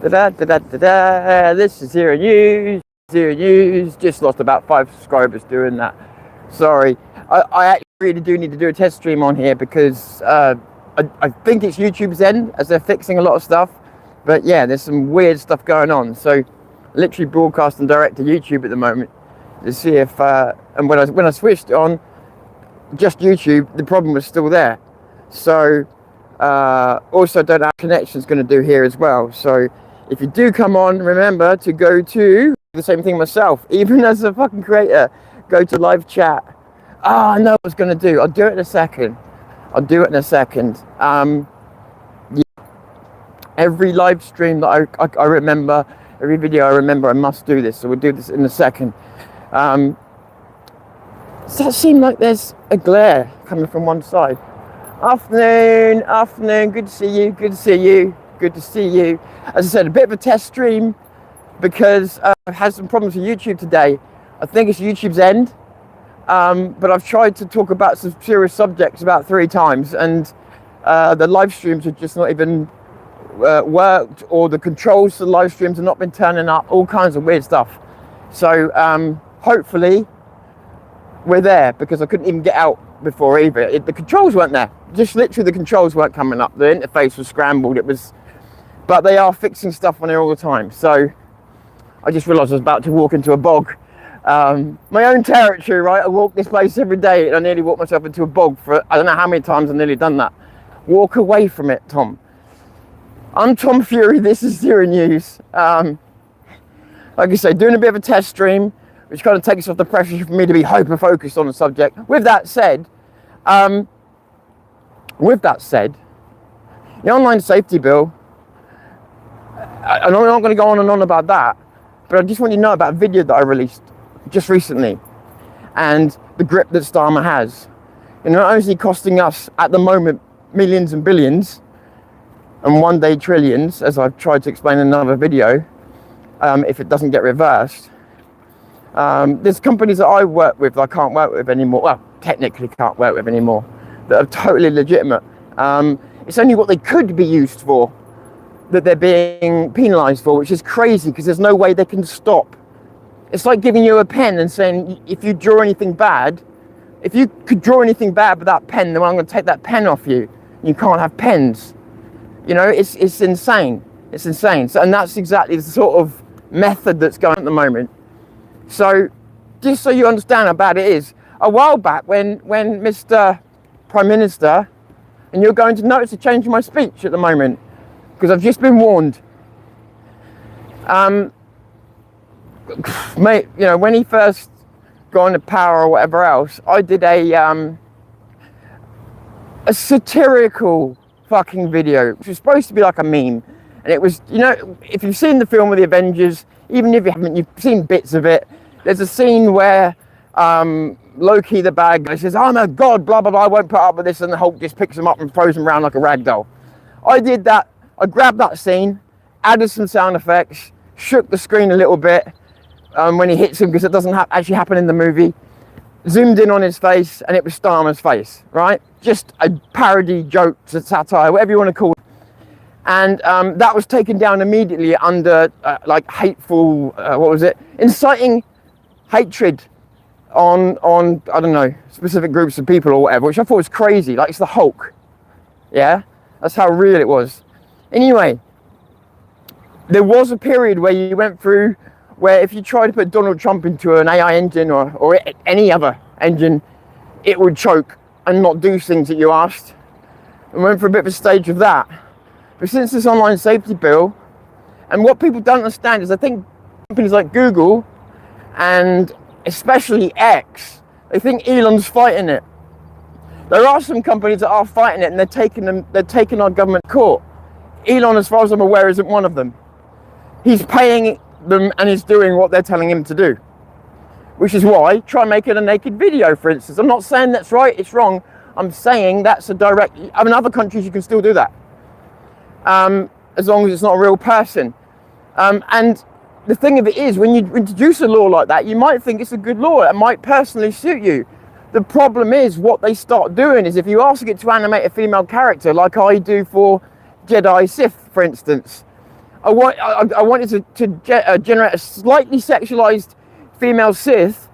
This is Zero News. Zero News. Just lost about 5 subscribers doing that. Sorry. I actually really do need to do a test stream on here because I think it's YouTube's end as they're fixing a lot of stuff. But yeah, there's some weird stuff going on. So literally broadcasting direct to YouTube at the moment to see if and when I switched on just YouTube, the problem was still there. So also don't have connections going to do here as well. So if you do come on, remember to go to the same thing myself, even as a fucking creator, go to live chat. I know what I was going to do. I'll do it in a second. Yeah. Every live stream that I remember, every video I remember, I must do this. So we'll do this in a second. Does that seem like there's a glare coming from one side? Afternoon, good to see you. As I said, a bit of a test stream because I've had some problems with YouTube today. I think it's YouTube's end, but I've tried to talk about some serious subjects about 3 times, and the live streams have just not even worked, or the controls to the live streams have not been turning up, all kinds of weird stuff. So hopefully we're there, because I couldn't even get out before either. The controls weren't there. Just literally the controls weren't coming up. The interface was scrambled. But they are fixing stuff on there all the time. So I just realised I was about to walk into a bog. My own territory, right? I walk this place every day and I nearly walked myself into a bog for, I don't know how many times I've nearly done that. Walk away from it, Tom. I'm Tom Fury. This is Zero News. Like I say, doing a bit of a test stream, which kind of takes off the pressure for me to be hyper focused on the subject. With that said, the online safety bill, I'm not going to go on and on about that, but I just want you to know about a video that I released just recently and the grip that Starmer has. And not only is he costing us at the moment millions and billions and one day trillions, as I've tried to explain in another video, if it doesn't get reversed. There's companies that I work with that I can't work with anymore, well, technically can't work with anymore, that are totally legitimate. It's only what they could be used for that they're being penalised for, which is crazy because there's no way they can stop. It's like giving you a pen and saying, if you draw anything bad, if you could draw anything bad with that pen, then I'm going to take that pen off you. You can't have pens. You know, it's insane. It's insane. So, and that's exactly the sort of method that's going on at the moment. So, just so you understand how bad it is, a while back when Mr. Prime Minister, and you're going to notice a change in my speech at the moment, because I've just been warned. Mate, you know, when he first got into power or whatever else, I did a satirical fucking video, which was supposed to be like a meme. And it was, you know, if you've seen the film of the Avengers, even if you haven't, you've seen bits of it. There's a scene where Loki, the bad guy, says, "I'm a god, blah, blah, blah, I won't put up with this," and the Hulk just picks him up and throws him around like a rag doll. I did that. I grabbed that scene, added some sound effects, shook the screen a little bit when he hits him, because it doesn't actually happen in the movie. Zoomed in on his face, and it was Starmer's face, right? Just a parody, joke, satire, whatever you want to call it. And that was taken down immediately under like hateful, what was it? Inciting hatred on I don't know, specific groups of people or whatever, which I thought was crazy. Like, it's the Hulk. Yeah, that's how real it was. Anyway, there was a period where you went through where if you tried to put Donald Trump into an AI engine or any other engine, it would choke and not do things that you asked. And went for a bit of a stage of that. But since this online safety bill, and what people don't understand is, I think companies like Google and especially X, they think Elon's fighting it. There are some companies that are fighting it, and they're taking our government to court. Elon, as far as I'm aware, isn't one of them. He's paying them and he's doing what they're telling him to do. Which is why, try making a naked video, for instance. I'm not saying that's right, it's wrong. I'm saying that's a direct, I mean, other countries you can still do that. As long as it's not a real person. And the thing of it is, when you introduce a law like that, you might think it's a good law. It might personally suit you. The problem is, what they start doing is, if you ask it to animate a female character, like I do for Jedi Sith, for instance, I wanted to generate a slightly sexualized female Sith,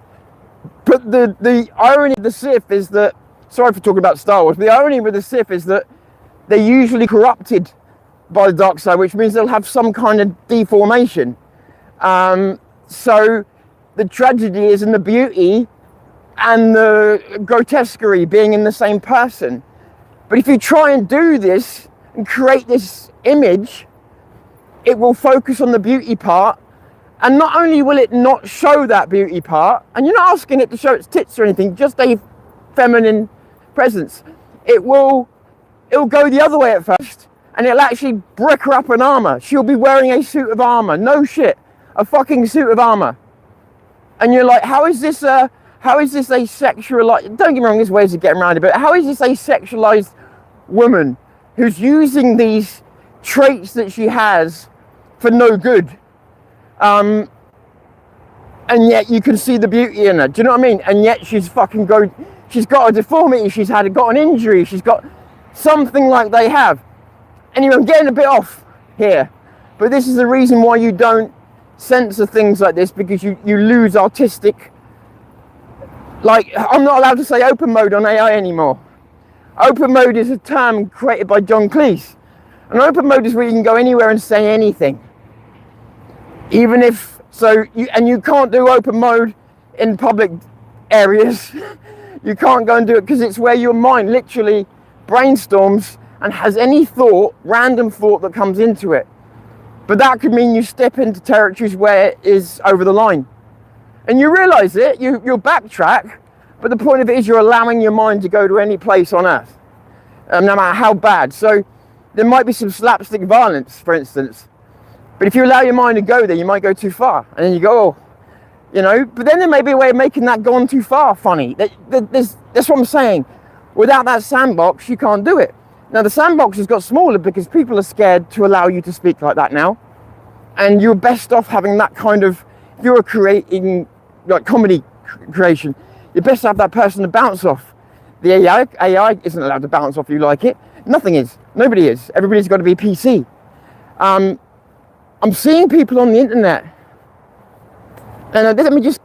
but the irony of the Sith is that, sorry for talking about Star Wars, but the irony with the Sith is that they're usually corrupted by the dark side, which means they'll have some kind of deformation. So the tragedy is in the beauty and the grotesquerie being in the same person. But if you try and do this and create this image, it will focus on the beauty part, and not only will it not show that beauty part, and you're not asking it to show its tits or anything, just a feminine presence. It'll go the other way at first, and it'll actually brick her up in armor. She'll be wearing a suit of armor. No shit, a fucking suit of armor. And you're like, how is this a sexualized, don't get me wrong, there's ways of getting around it, but how is this a sexualized woman who's using these traits that she has for no good? And yet you can see the beauty in her. Do you know what I mean? And yet she's got a deformity, she's got an injury, she's got something like they have. Anyway, I'm getting a bit off here, but this is the reason why you don't censor things like this, because you lose artistic. Like, I'm not allowed to say open mode on AI anymore. Open mode is a term created by John Cleese. And open mode is where you can go anywhere and say anything. Even if, you can't do open mode in public areas. You can't go and do it because it's where your mind literally brainstorms and has any thought, random thought that comes into it. But that could mean you step into territories where it is over the line. And you realize it, you'll backtrack, but the point of it is you're allowing your mind to go to any place on earth, no matter how bad. So there might be some slapstick violence, for instance, but if you allow your mind to go there, you might go too far. And then you go, but then there may be a way of making that gone too far funny. That's what I'm saying. Without that sandbox, you can't do it. Now, the sandbox has got smaller because people are scared to allow you to speak like that now. And you're best off having that kind of, if you're creating like comedy creation, you're best to have that person to bounce off. The AI isn't allowed to bounce off you like it. Nothing is. Nobody is. Everybody's got to be PC. I'm seeing people on the internet. And let me just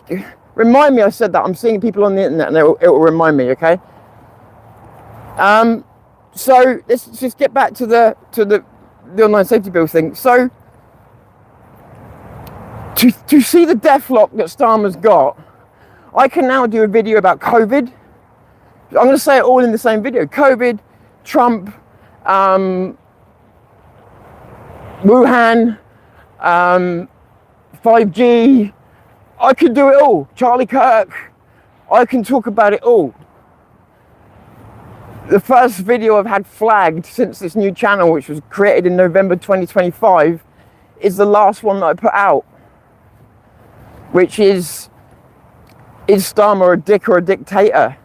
remind me I said that. I'm seeing people on the internet, and it will remind me, okay? So let's just get back to the online safety bill thing. So to see the deathlock that Starmer's got, I can now do a video about COVID. I'm going to say it all in the same video. COVID, Trump, Wuhan, 5G. I could do it all. Charlie Kirk. I can talk about it all. The first video I've had flagged since this new channel, which was created in November 2025, is the last one that I put out, which is Starmer a dick or a dictator?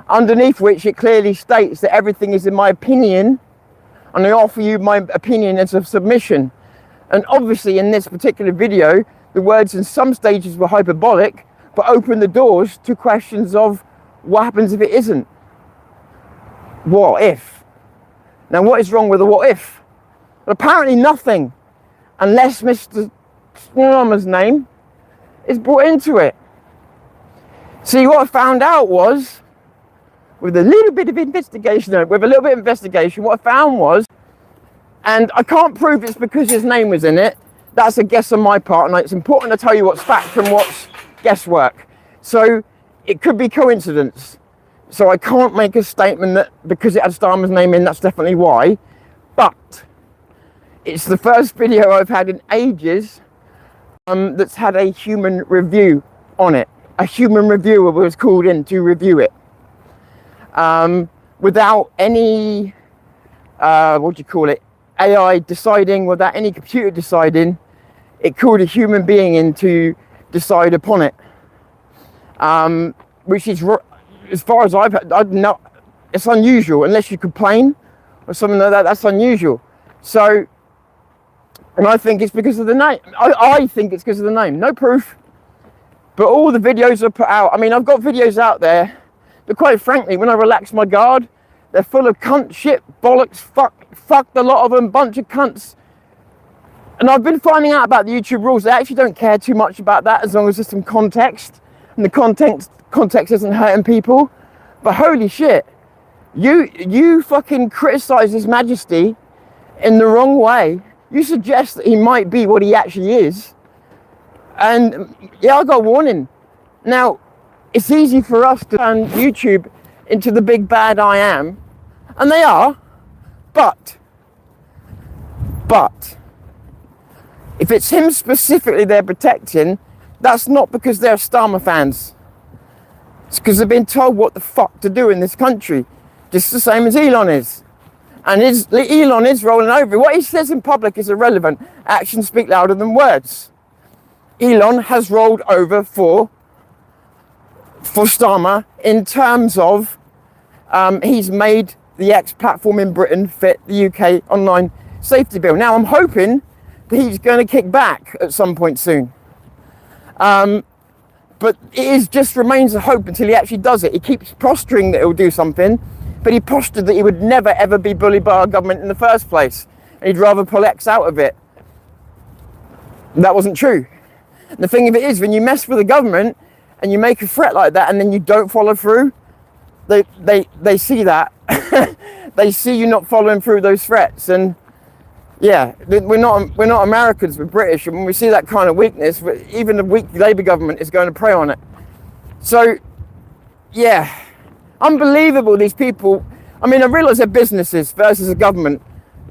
Underneath which it clearly states that everything is in my opinion, and I offer you my opinion as a submission. And obviously in this particular video, the words in some stages were hyperbolic, but open the doors to questions of what happens if it isn't? What if? Now, what is wrong with a what if? Well, apparently nothing, unless Mr. Starmer's name is brought into it. See, what I found out was, with a little bit of investigation, what I found was, and I can't prove it's because his name was in it, that's a guess on my part, and it's important to tell you what's fact and what's guesswork. So it could be coincidence. So I can't make a statement that because it had Starmer's name in, that's definitely why. But it's the first video I've had in ages that's had a human review on it. A human reviewer was called in to review it. Without any, AI deciding, without any computer deciding, it called a human being in to decide upon it. Which is, as far as I've not, it's unusual, unless you complain or something like that, that's unusual. So, and I think it's because of the name. I think it's because of the name, no proof. But all the videos are put out, I mean, I've got videos out there, but quite frankly, when I relax my guard, they're full of cunt shit, bollocks, fuck a lot of them, bunch of cunts. And I've been finding out about the YouTube rules. They actually don't care too much about that as long as there's some context. And the context isn't hurting people. But holy shit, you fucking criticize His Majesty in the wrong way. You suggest that he might be what he actually is. And yeah, I got a warning. Now, it's easy for us to turn YouTube into the big bad I am. And they are. But if it's him specifically they're protecting, that's not because they're Starmer fans. It's because they've been told what the fuck to do in this country. Just the same as Elon is. And Elon is rolling over. What he says in public is irrelevant. Actions speak louder than words. Elon has rolled over for Starmer in terms of he's made the X platform in Britain fit the UK online safety bill. Now, I'm hoping that he's going to kick back at some point soon. But it just remains a hope until he actually does it. He keeps posturing that he'll do something, but he postured that he would never ever be bullied by our government in the first place. And he'd rather pull X out of it. That wasn't true. And the thing of it is, when you mess with the government and you make a threat like that and then you don't follow through, they see that. They see you not following through those threats. And yeah, we're not Americans, we're British, and when we see that kind of weakness, even the weak Labour government is going to prey on it. So, yeah, unbelievable, these people. I mean, I realise they're businesses versus a government,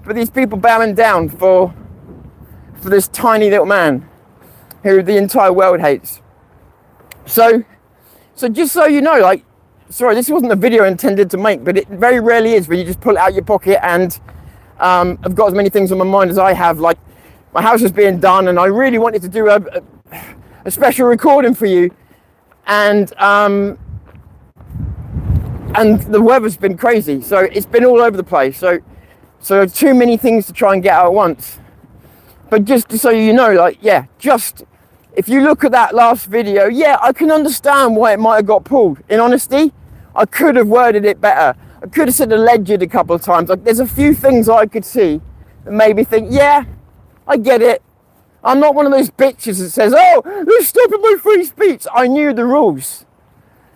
but these people bowing down for this tiny little man who the entire world hates. So just so you know, like, sorry, this wasn't a video intended to make, but it very rarely is when you just pull it out your pocket and I've got as many things on my mind as I have. Like, my house is being done and I really wanted to do a special recording for you, and the weather's been crazy, so it's been all over the place, so too many things to try and get out at once. But just so you know, like, yeah, just if you look at that last video, yeah, I can understand why it might have got pulled. In honesty, I could have worded it better. I could have said alleged a couple of times. Like, there's a few things I could see that made me think, yeah, I get it. I'm not one of those bitches that says, oh, they're stopping my free speech. I knew the rules.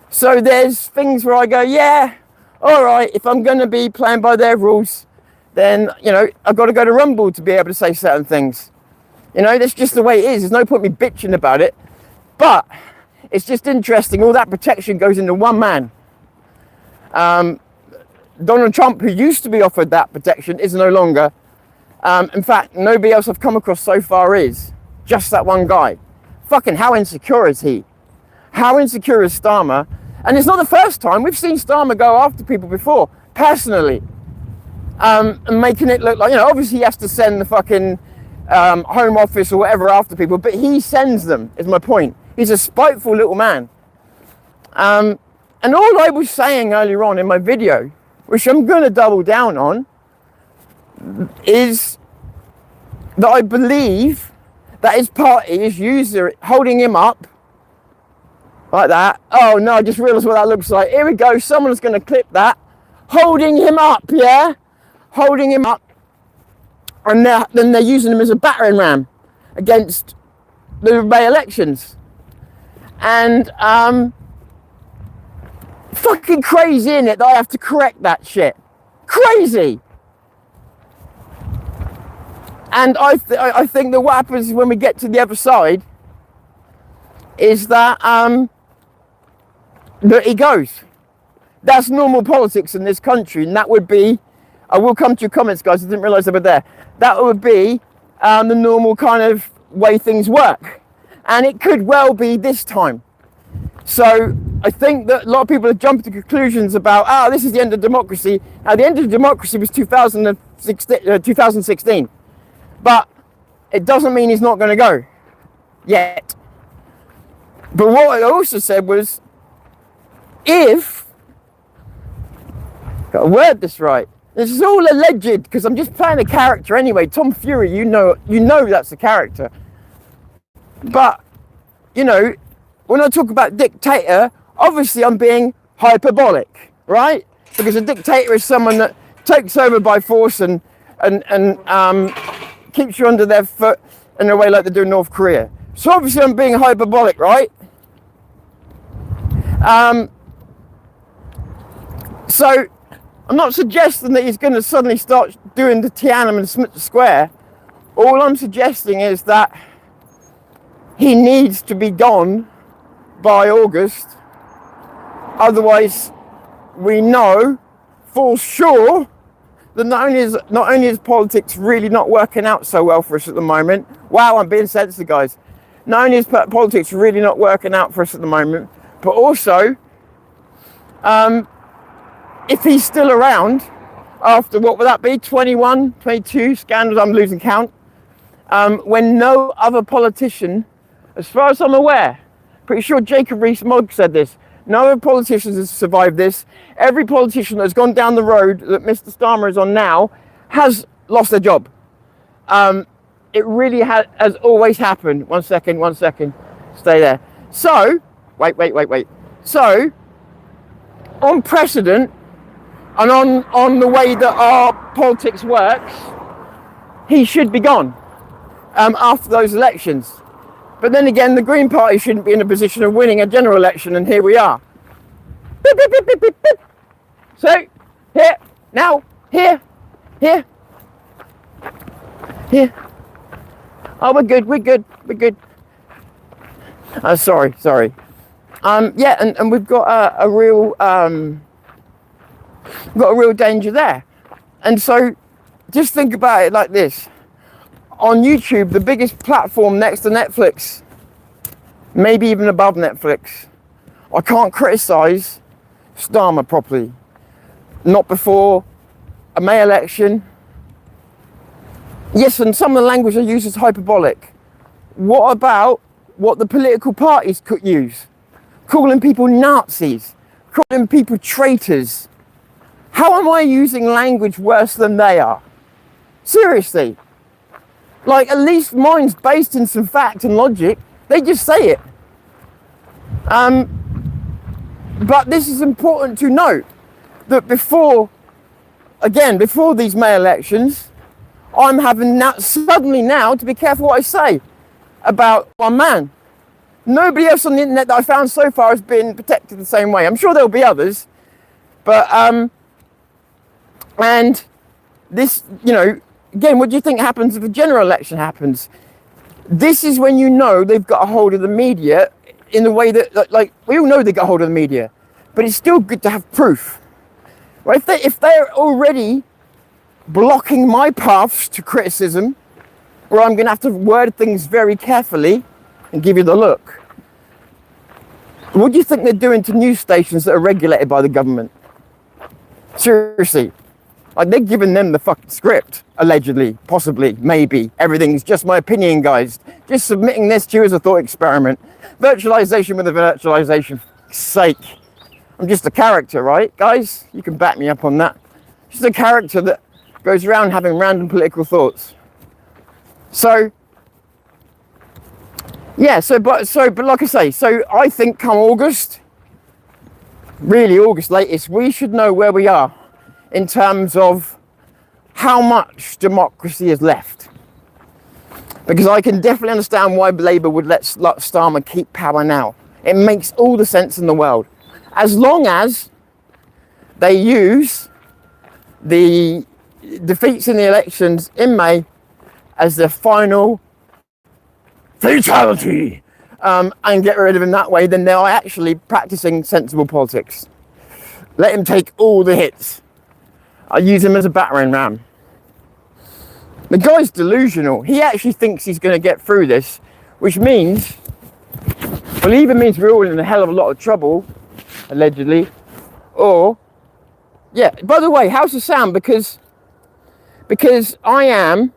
So there's things where I go, yeah, all right, if I'm going to be playing by their rules, then, you know, I've got to go to Rumble to be able to say certain things. You know, that's just the way it is. There's no point me bitching about it. But it's just interesting. All that protection goes into one man. Donald Trump, who used to be offered that protection, is no longer. In fact, nobody else I've come across so far is. Just that one guy. Fucking how insecure is he? How insecure is Starmer? And it's not the first time. We've seen Starmer go after people before, personally. And making it look like, you know, obviously he has to send the fucking Home Office or whatever after people, but he sends them, is my point. He's a spiteful little man. And all I was saying earlier on in my video, which I'm going to double down on, is that I believe that his party is holding him up like that. Oh no, I just realised what that looks like. Here we go, someone's going to clip that. Holding him up, yeah? Holding him up. And then they're using him as a battering ram against the May elections. And fucking crazy, isn't it, that I have to correct that shit? Crazy. And I think that what happens when we get to the other side is that he goes. That's normal politics in this country, and that would be, I will come to your comments, guys, I didn't realise they were there. That would be the normal kind of way things work. And it could well be this time. So I think that a lot of people have jumped to conclusions about, this is the end of democracy. Now, the end of democracy was 2016. But it doesn't mean he's not going to go yet. But what I also said was, if, got to word this right, this is all alleged because I'm just playing a character anyway. Tom Fury, you know that's a character. But, you know, when I talk about dictator, obviously I'm being hyperbolic, right? Because a dictator is someone that takes over by force and keeps you under their foot in a way like they do in North Korea. So obviously I'm being hyperbolic, right? So I'm not suggesting that he's going to suddenly start doing the Tiananmen Square. All I'm suggesting is that he needs to be gone by August. Otherwise, we know for sure that not only is politics really not working out so well for us at the moment. Wow, I'm being sensitive, guys. Not only is politics really not working out for us at the moment, but also, if he's still around after, what would that be, 21, 22 scandals, I'm losing count, when no other politician, as far as I'm aware, pretty sure Jacob Rees-Mogg said this, no other politicians has survived this. Every politician that's gone down the road that Mr. Starmer is on now has lost their job. It really has always happened. One second, stay there. So, wait. So, on precedent and on the way that our politics works, he should be gone after those elections. But then again, the Green Party shouldn't be in a position of winning a general election, and here we are. Beep, beep, beep, beep, beep, beep. So, here, now, here. Oh, we're good. Sorry. Yeah, and we've got a real danger there. And so, just think about it like this. On YouTube, the biggest platform next to Netflix, maybe even above Netflix, I can't criticize Starmer properly. Not before a May election. Yes, and some of the language I use is hyperbolic. What about what the political parties could use? Calling people Nazis, calling people traitors. How am I using language worse than they are? Seriously. Like, at least mine's based in some fact and logic. They just say it. But this is important to note, that before these May elections, I'm having suddenly now to be careful what I say about one man. Nobody else on the internet that I found so far has been protected the same way. I'm sure there'll be others. But, and this, again, what do you think happens if a general election happens? This is when you know they've got a hold of the media in the way that, like, we all know they got a hold of the media, but it's still good to have proof. Right? If they're already blocking my paths to criticism, where I'm going to have to word things very carefully and give you the look, what do you think they're doing to news stations that are regulated by the government? Seriously. Like, they're giving them the fucking script, allegedly, possibly, maybe. Everything's just my opinion, guys. Just submitting this to you as a thought experiment. Virtualization with a virtualization sake. I'm just a character, right, guys? You can back me up on that. Just a character that goes around having random political thoughts. So, yeah, but like I say, so I think come August, really August latest, we should know where we are in terms of how much democracy is left. Because I can definitely understand why Labour would let Starmer keep power now. It makes all the sense in the world. As long as they use the defeats in the elections in May as their final fatality, and get rid of him that way, then they are actually practicing sensible politics. Let him take all the hits. I use him as a battering ram. The guy's delusional. He actually thinks he's going to get through this, which means, well, it either means we're all in a hell of a lot of trouble, allegedly, or, yeah, by the way, how's the sound? Because I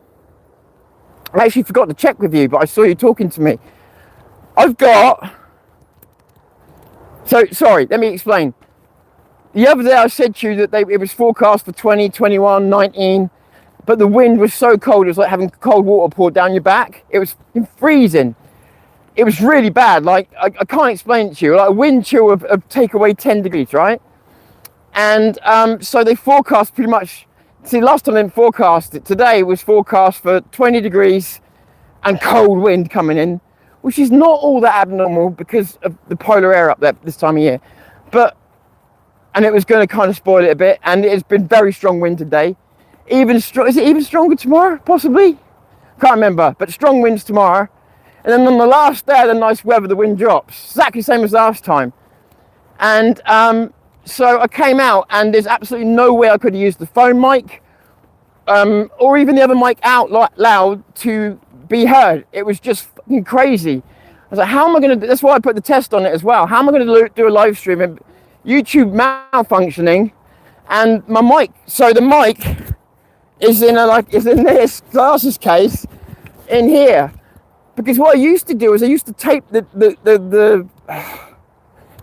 actually forgot to check with you, but I saw you talking to me. Sorry, let me explain. The other day I said to you that it was forecast for 20, 21, 19, but the wind was so cold, it was like having cold water poured down your back. It was freezing. It was really bad. Like, I can't explain it to you. Like, a wind chill of take away 10 degrees, right? And so they forecast pretty much See, last time I didn't forecast it. Today was forecast for 20 degrees and cold wind coming in, which is not all that abnormal because of the polar air up there this time of year. And it was going to kind of spoil it a bit, and it's been very strong wind today. Is it even stronger tomorrow, possibly? Can't remember, but strong winds tomorrow. And then on the last day of the nice weather, the wind drops. Exactly the same as last time. And so I came out, and there's absolutely no way I could have used the phone mic or even the other mic out loud to be heard. It was just fucking crazy. I was like, how am I going to do? That's why I put the test on it as well. How am I going to do a live stream and YouTube malfunctioning and my mic? So the mic is in this glasses case in here, because what I used to do is I used to tape the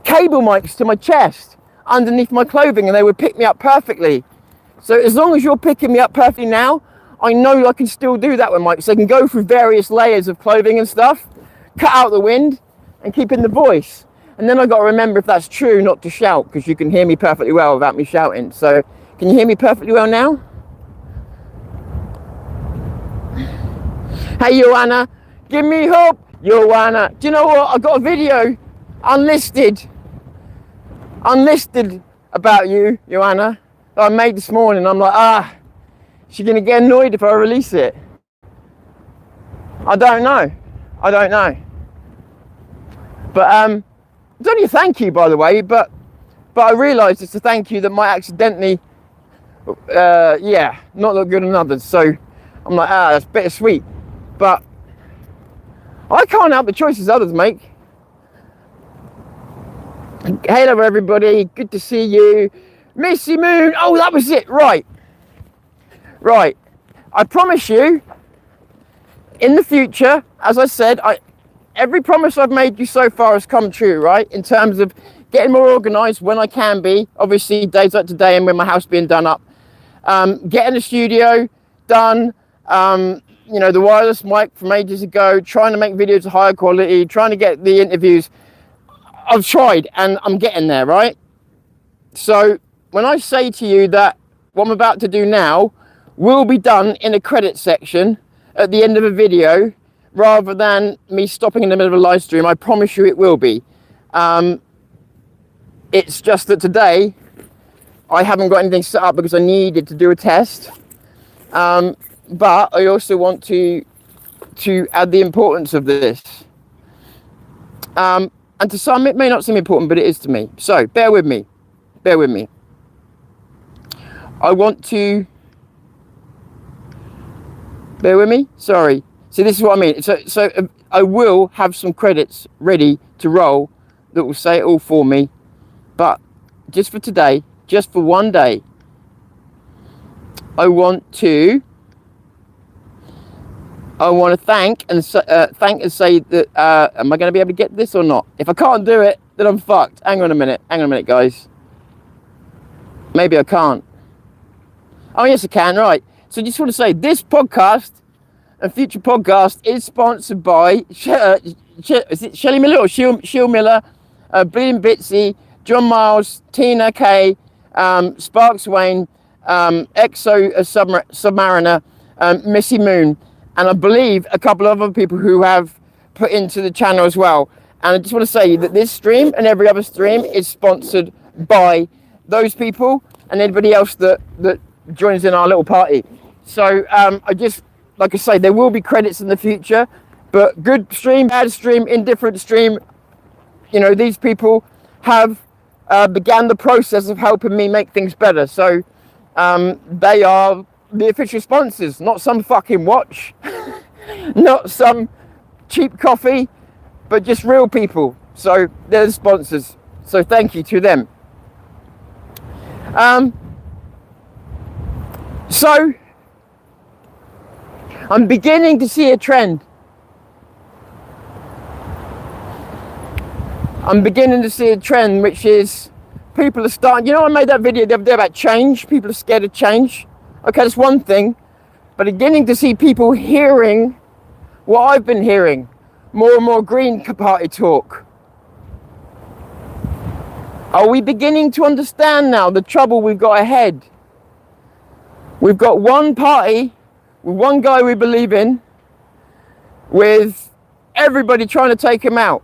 cable mics to my chest underneath my clothing, and they would pick me up perfectly. So as long as you're picking me up perfectly now, I know I can still do that with mics. So I can go through various layers of clothing and stuff, cut out the wind and keep in the voice. And then I got to remember, if that's true, not to shout, because you can hear me perfectly well without me shouting. So can you hear me perfectly well now? Hey Joanna, give me hope, Joanna. Do you know what? I got a video unlisted about you, Joanna, that I made this morning. I'm like, she's gonna get annoyed if I release it. I don't know. But it's only a thank you, by the way, but I realised it's a thank you that might accidentally not look good on others. So I'm like, that's bittersweet. But I can't help the choices others make. Hello everybody, good to see you. Missy Moon, oh that was it, right. I promise you, in the future, as I said, every promise I've made you so far has come true, right? In terms of getting more organised when I can be, obviously days like today and with my house being done up. Getting a studio done, the wireless mic from ages ago, trying to make videos of higher quality, trying to get the interviews. I've tried and I'm getting there, right? So when I say to you that what I'm about to do now will be done in a credit section at the end of a video, rather than me stopping in the middle of a live stream, I promise you it will be. It's just that today I haven't got anything set up because I needed to do a test. But I also want to add the importance of this. And to some it may not seem important, but it is to me. So bear with me. I want to... Bear with me? Sorry. See, this is what I mean. So I will have some credits ready to roll that will say it all for me. But just for today, just for one day, I want to thank and say that, am I going to be able to get this or not? If I can't do it, then I'm fucked. Hang on a minute, guys. Maybe I can't. Oh, yes, I can, right. So I just want to say, this podcast and future podcast is sponsored by, is it Shelley Miller or Sheil Miller, Bleeding Bitsy, John Miles, Tina K, Sparks Wayne, Exo Submariner, Missy Moon, and I believe a couple of other people who have put into the channel as well. And I just want to say that this stream and every other stream is sponsored by those people and anybody else that joins in our little party. So I just, like I say, there will be credits in the future, but good stream, bad stream, indifferent stream, these people have began the process of helping me make things better. So they are the official sponsors, not some fucking watch, not some cheap coffee, but just real people. So they're the sponsors. So thank you to them. So I'm beginning to see a trend. Which is people are starting, I made that video the other day about change. People are scared of change. Okay, that's one thing. But beginning to see people hearing what I've been hearing. More and more Green Party talk. Are we beginning to understand now the trouble we've got ahead? We've got one party with one guy we believe in, with everybody trying to take him out.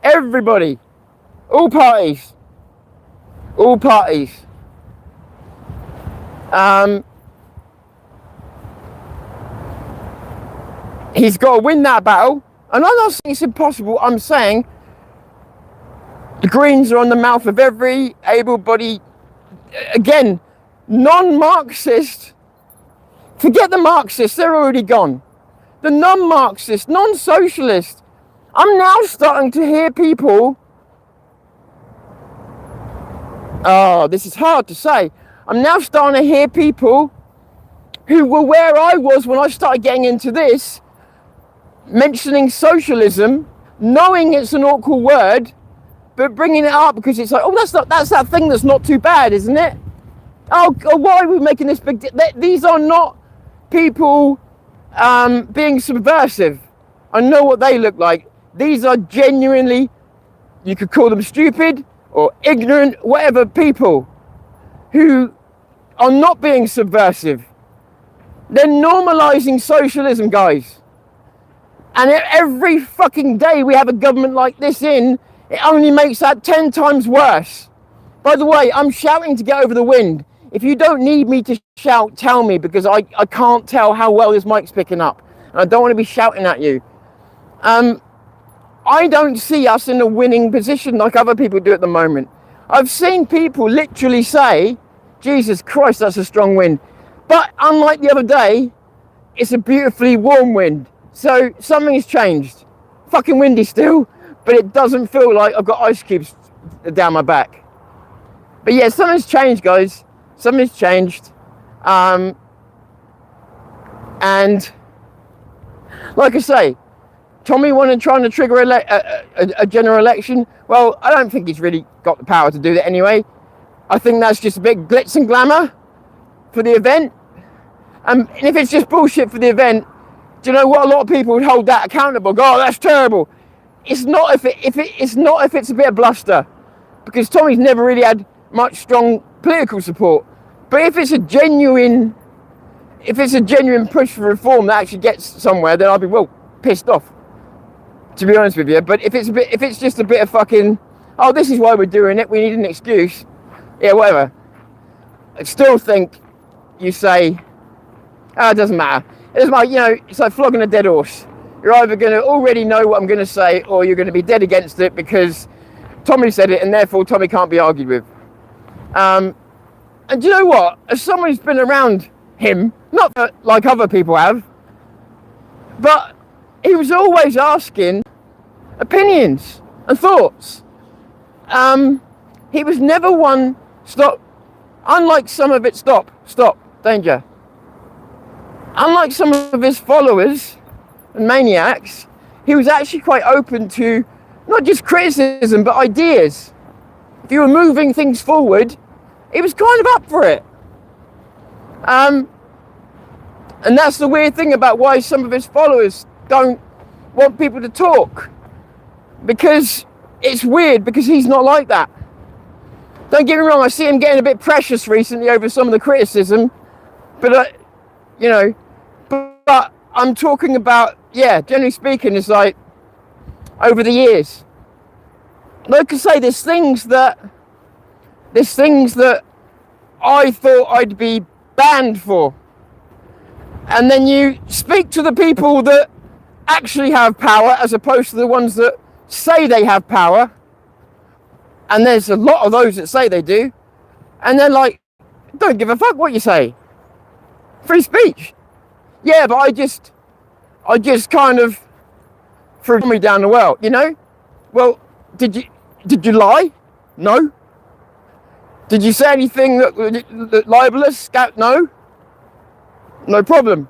Everybody. All parties. All parties. He's got to win that battle. And I'm not saying it's impossible. I'm saying the Greens are on the mouth of every able-bodied, again, non-Marxist. Forget the Marxists, they're already gone. The non-Marxist, non-socialist. I'm now starting to hear people, oh, this is hard to say. I'm now starting to hear people who were where I was when I started getting into this, mentioning socialism, knowing it's an awkward word, but bringing it up because it's like, oh, that's that thing that's not too bad, isn't it? Oh, why are we making this big deal? These are not people being subversive. I know what they look like. These are genuinely, you could call them stupid or ignorant, whatever, people who are not being subversive. They're normalizing socialism, guys. And every fucking day we have a government like this in, it only makes that 10 times worse. By the way, I'm shouting to get over the wind. If you don't need me to shout, tell me, because I can't tell how well this mic's picking up. And I don't want to be shouting at you. I don't see us in a winning position like other people do at the moment. I've seen people literally say, Jesus Christ, that's a strong wind. But unlike the other day, it's a beautifully warm wind. So something's changed. Fucking windy still, but it doesn't feel like I've got ice cubes down my back. But yeah, something's changed, guys. Something's changed. And like I say, Tommy trying to trigger a general election. Well, I don't think he's really got the power to do that anyway. I think that's just a bit glitz and glamour for the event. And if it's just bullshit for the event, do you know what? A lot of people would hold that accountable. Go, oh, that's terrible. It's not if it's a bit of bluster, because Tommy's never really had much strong political support. But if it's a genuine push for reform that actually gets somewhere, then I'll be well pissed off, to be honest with you. But if it's just a bit of fucking, oh, this is why we're doing it, we need an excuse, yeah, whatever. I still think you say, oh, it doesn't matter. It doesn't matter, you know, it's like flogging a dead horse. You're either going to already know what I'm going to say, or you're going to be dead against it because Tommy said it, and therefore Tommy can't be argued with. And do you know what? As someone who's been around him, not like other people have, but he was always asking opinions and thoughts. He was never one, stop, unlike some of it, stop, danger. Unlike some of his followers and maniacs, he was actually quite open to not just criticism, but ideas. If you were moving things forward, he was kind of up for it. And that's the weird thing about why some of his followers don't want people to talk. Because it's weird, because he's not like that. Don't get me wrong, I see him getting a bit precious recently over some of the criticism. But, but I'm talking about, yeah, generally speaking, it's like, over the years. Like I say, there's things that I thought I'd be banned for. And then you speak to the people that actually have power as opposed to the ones that say they have power. And there's a lot of those that say they do. And they're like, don't give a fuck what you say. Free speech. Yeah, but I just kind of threw me down the well, you know? Well, did you lie? No. Did you say anything that libelous? No. No problem.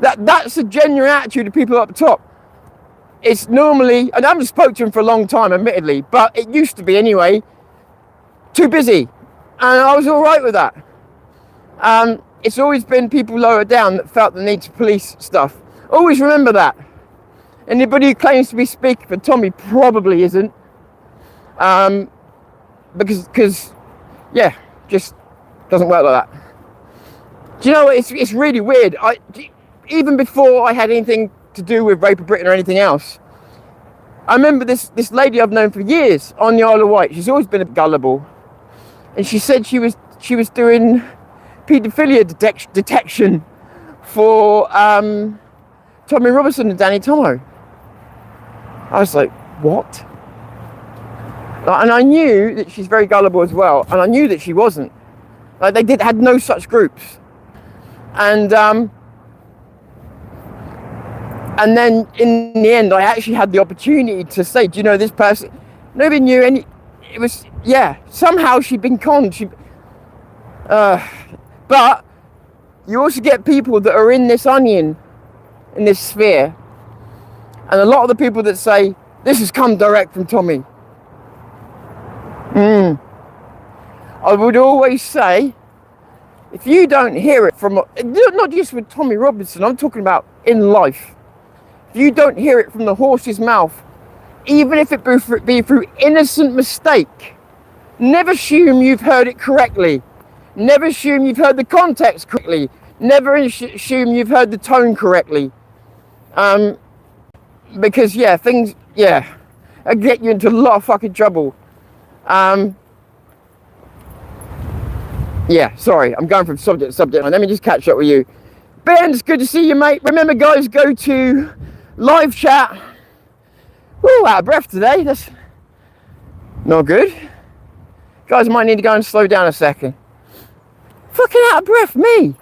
That's a genuine attitude of people up the top. It's normally, and I haven't spoken to him for a long time, admittedly, but it used to be anyway, too busy. And I was all right with that. It's always been people lower down that felt the need to police stuff. Always remember that. Anybody who claims to be speaking for Tommy probably isn't. Because yeah, just doesn't work like Do you know what? It's really weird. Even before I had anything to do with Rape of Britain or anything else, I remember this lady I've known for years on the Isle of Wight. She's always been a bit gullible, and she said she was doing paedophilia detection for Tommy Robinson and Danny Tomo. I was like, what? And I knew that she's very gullible as well, and I knew that she wasn't. Like, they had no such groups. And then in the end, I actually had the opportunity to say, do you know this person? Nobody knew any. It was, yeah, somehow she'd been conned. But you also get people that are in this onion, in this sphere. And a lot of the people that say, this has come direct from Tommy. I would always say, if you don't hear it from, not just with Tommy Robinson, I'm talking about in life. If you don't hear it from the horse's mouth, even if it be through innocent mistake, never assume you've heard it correctly. Never assume you've heard the context correctly. Never assume you've heard the tone correctly. Because I get you into a lot of fucking trouble. Sorry, I'm going from subject to subject. Let me just catch up with you. Ben, it's good to see you, mate. Remember, guys, go to live chat. Woo, out of breath today. That's not good. Guys, might need to go and slow down a second. Fucking out of breath, me.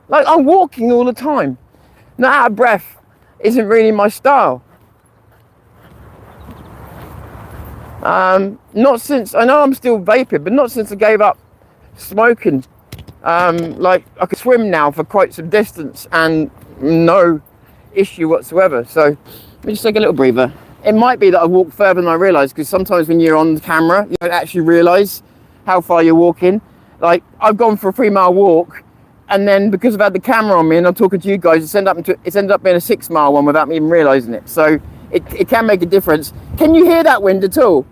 Like, I'm walking all the time. Not out of breath isn't really my style. Not since, I know I'm still vaping, but not since I gave up smoking. Like, I could swim now for quite some distance and no issue whatsoever. So let me just take a little breather. It might be that I walk further than I realise, because sometimes when you're on the camera, you don't actually realise how far you're walking. Like, I've gone for a 3-mile walk, and then because I've had the camera on me and I'm talking to you guys, it's ended up being a 6-mile one without me even realising it. So it can make a difference. Can you hear that wind at all?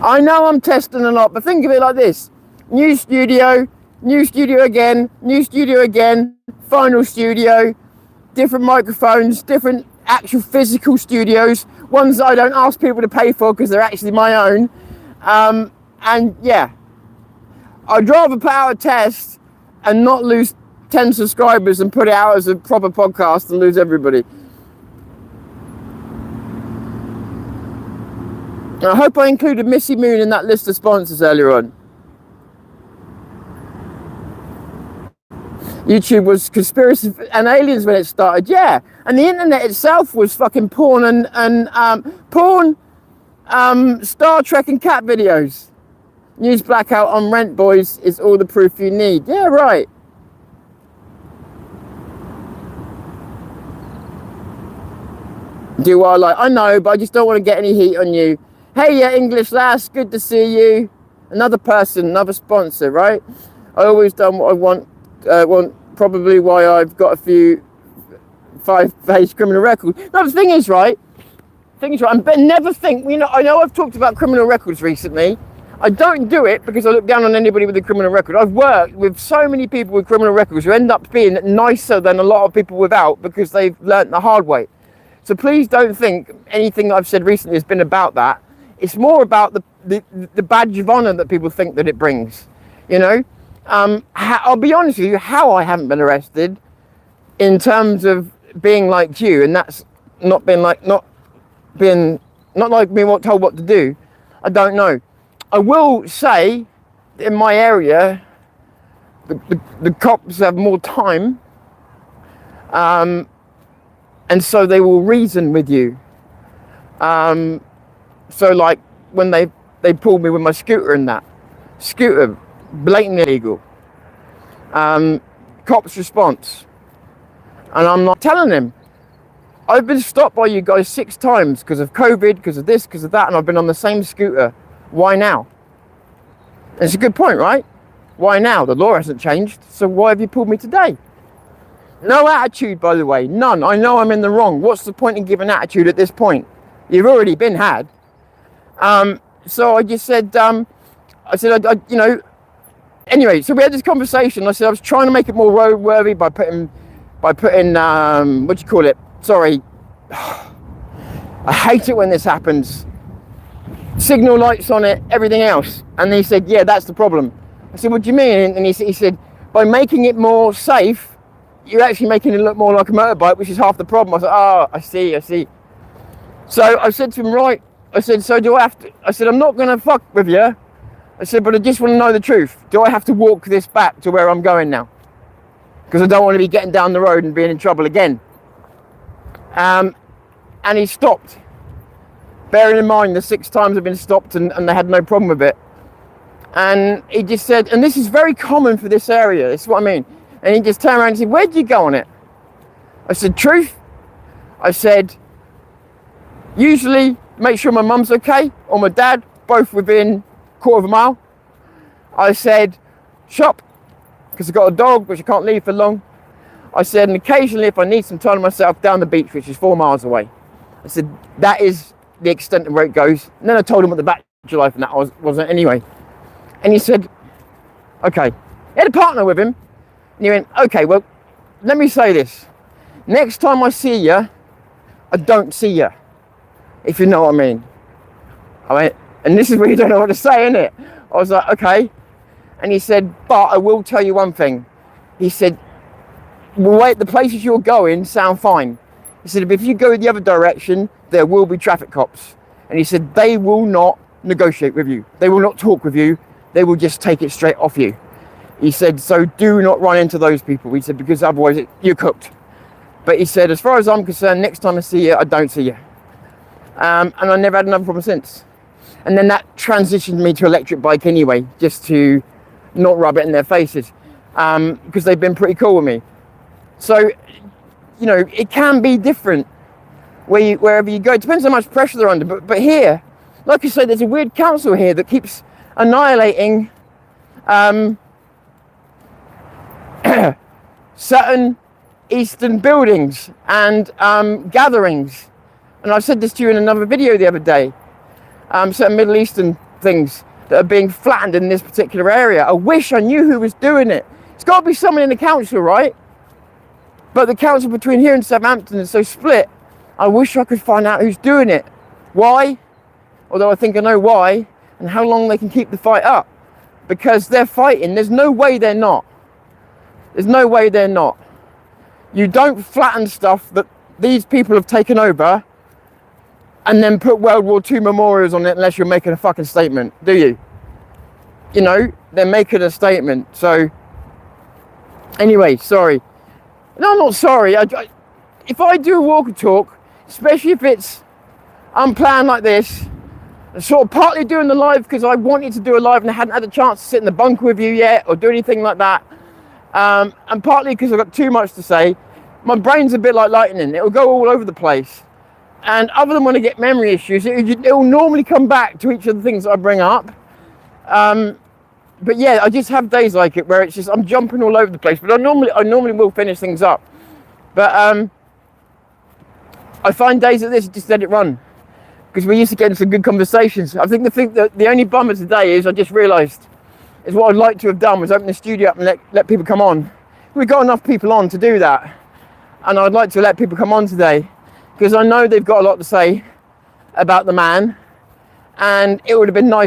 I know I'm testing a lot, but think of it like this. New studio again, final studio, different microphones, different actual physical studios, ones that I don't ask people to pay for because they're actually my own. And yeah, I'd rather put out a test and not lose 10 subscribers and put it out as a proper podcast and lose everybody. I hope I included Missy Moon in that list of sponsors earlier on. YouTube was conspiracy and aliens when it started, yeah. And the internet itself was fucking porn and Star Trek and cat videos. News blackout on Rent, boys, is all the proof you need. Yeah, right. Do I like? I know, but I just don't want to get any heat on you. Hey, yeah, English lass, good to see you. Another person, another sponsor, right? I always done what I want. Probably why I've got a few 5-page criminal records. No, the thing is, right? But never think. You know, I know I've talked about criminal records recently. I don't do it because I look down on anybody with a criminal record. I've worked with so many people with criminal records who end up being nicer than a lot of people without because they've learnt the hard way. So please don't think anything I've said recently has been about that. It's more about the badge of honour that people think that it brings. You know, I'll be honest with you, how I haven't been arrested in terms of being like you, and that's not being told what to do. I don't know. I will say that in my area, the cops have more time, and so they will reason with you. So like when they pulled me with my scooter and that. Scooter, blatantly illegal. Cops response. And I'm not telling him. I've been stopped by you guys 6 times because of COVID, because of this, because of that, and I've been on the same scooter. Why now? And it's a good point, right? Why now? The law hasn't changed, so why have you pulled me today? No attitude, by the way, none. I know I'm in the wrong. What's the point in giving attitude at this point? You've already been had. So I just said, you know, Anyway, so we had this conversation. I said I was trying to make it more roadworthy by putting what do you call it? Sorry, I hate it when this happens. Signal lights on it, everything else. And he said, yeah, that's the problem. I said, what do you mean? And he said, by making it more safe, you're actually making it look more like a motorbike, which is half the problem. I said, oh, I see. So I said to him, right. I said, so do I have to? I said, I'm not going to fuck with you. I said, but I just want to know the truth. Do I have to walk this back to where I'm going now? Because I don't want to be getting down the road and being in trouble again. And he stopped. Bearing in mind the 6 times I've been stopped and they had no problem with it. And he just said, and this is very common for this area, this is what I mean. And he just turned around and said, where'd you go on it? I said, truth. I said, usually make sure my mum's okay, or my dad, both within a quarter of a mile. I said, shop, because I've got a dog which I can't leave for long. I said, and occasionally if I need some time to myself, down the beach, which is 4 miles away. I said, that is the extent of where it goes. And then I told him what the bachelor life and that wasn't anyway. And he said, okay. He had a partner with him. And he went, okay, well, let me say this. Next time I see you, I don't see you. If you know what I mean. I went, and this is where you don't know what to say, innit? I was like, okay. And he said, but I will tell you one thing. He said, wait, the places you're going sound fine. He said, if you go the other direction, there will be traffic cops. And he said, they will not negotiate with you. They will not talk with you. They will just take it straight off you. He said, so do not run into those people. He said, because otherwise you're cooked. But he said, as far as I'm concerned, next time I see you, I don't see you. And I never had another problem since. And then that transitioned me to electric bike anyway, just to not rub it in their faces, because they've been pretty cool with me. So, you know, it can be different wherever you go. It depends how much pressure they're under. But here, like I said, there's a weird council here that keeps annihilating certain Eastern buildings and gatherings. And I said this to you in another video the other day. Certain Middle Eastern things that are being flattened in this particular area. I wish I knew who was doing it. It's got to be someone in the council, right? But the council between here and Southampton is so split. I wish I could find out who's doing it. Why? Although I think I know why, and how long they can keep the fight up. Because they're fighting. There's no way they're not. There's no way they're not. You don't flatten stuff that these people have taken over and then put World War II memorials on it unless you're making a fucking statement, do you? You know, they're making a statement. So, anyway, sorry. No, I'm not sorry. If I do a walk and talk, especially if it's unplanned like this, I'm sort of partly doing the live because I wanted to do a live and I hadn't had a chance to sit in the bunker with you yet or do anything like that. And partly because I've got too much to say. My brain's a bit like lightning. It'll go all over the place. And other than when I get memory issues, it will normally come back to each of the things that I bring up. But yeah, I just have days like it where it's just, I'm jumping all over the place. But I normally will finish things up. But I find days like this, just let it run. Because we used to get into some good conversations. I think the only bummer today is I just realised is what I'd like to have done was open the studio up and let people come on. We've got enough people on to do that. And I'd like to let people come on today because I know they've got a lot to say about the man, and it would have been nice